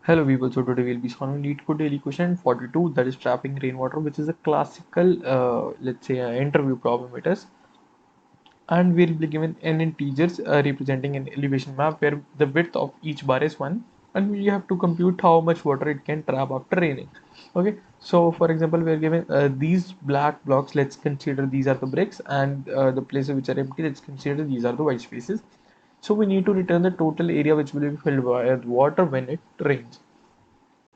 Hello people, so today we'll be solving LeetCode daily question 42, that is trapping rainwater, which is a classical, let's say, interview problem it is. And we'll be given n integers representing an elevation map where the width of each bar is 1, and we have to compute how much water it can trap after raining. Okay, so for example, we're given these black blocks. Let's consider these are the bricks, and the places which are empty, let's consider these are the white spaces. So we need to return the total area which will be filled by water when it rains.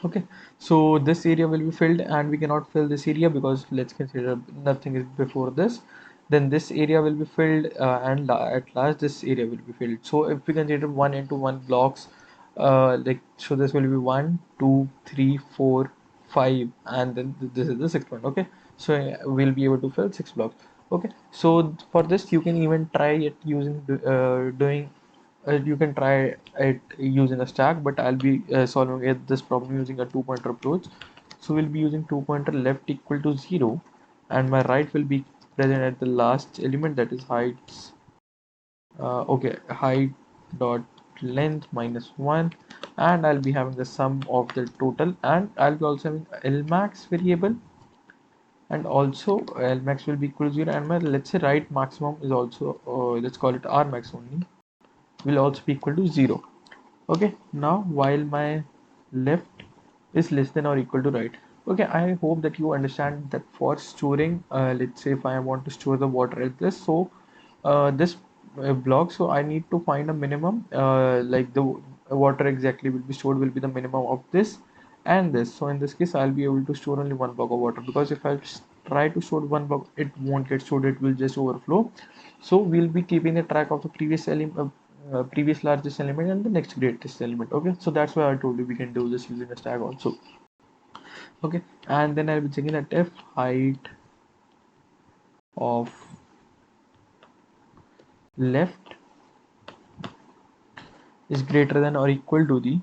Okay, so this area will be filled, and we cannot fill this area because let's consider nothing is before this. Then this area will be filled, and at last this area will be filled. So if we consider 1 into 1 blocks, like, so this will be 1 2 3 4 5, and then this is the sixth one. Okay, so we'll be able to fill 6 blocks. Okay, so for this you can even try it using doing you can try it using a stack, but I'll be solving this problem using a two-pointer approach. So we'll be using two-pointer left equal to 0, and my right will be present at the last element, that is heights. Okay, height dot length minus 1, and I'll be having the sum of the total, and I'll be also having Lmax variable, and also Lmax will be equal to 0, and my, let's say, right maximum is also, let's call it R max only, will also be equal to 0. Okay, now while my left is less than or equal to right. Okay, I hope that you understand that for storing, let's say if I want to store the water at this, so this block, so I need to find a minimum, like the water exactly will be stored will be the minimum of this and this. So in this case I'll be able to store only one block of water, because if I try to store one block, it won't get stored, it will just overflow. So we'll be keeping a track of the previous element, previous largest element and the next greatest element. Okay, so that's why I told you we can do this using a stack also. Okay, and then I'll be checking that if height of left is greater than or equal to the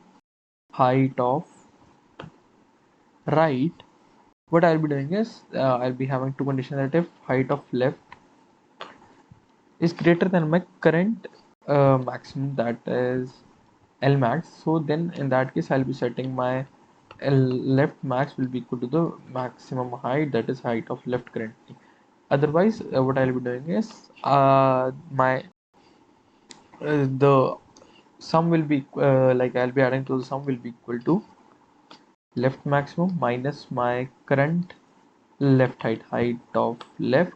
height of right, what I'll be doing is I'll be having two conditions, that if height of left is greater than my current maximum, that is L max, so then in that case I'll be setting my left max will be equal to the maximum height, that is height of left currently. Otherwise what I'll be doing is my the sum will be like I'll be adding to the sum will be equal to left maximum minus my current left height of left,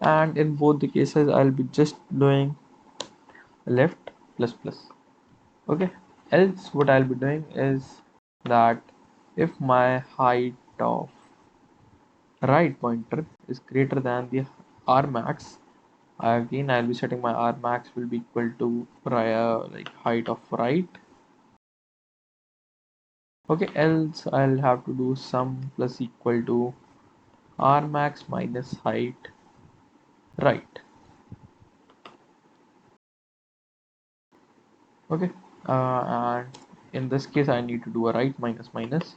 and in both the cases I'll be just doing left plus plus. Okay, else what I'll be doing is that if my height of right pointer is greater than the R max, again I'll be setting my R max will be equal to prior, like, height of right. Okay, else I'll have to do sum plus equal to R max minus height right. Okay, and in this case I need to do a right minus minus,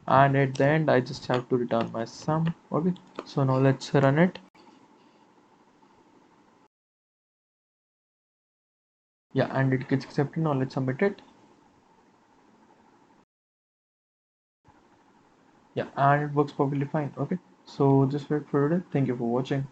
and at the end I just have to return my sum. Okay, so now let's run it. Yeah, and it gets accepted. Now let's submit it. Yeah, and it works perfectly fine. Okay, so just wait for it. Thank you for watching.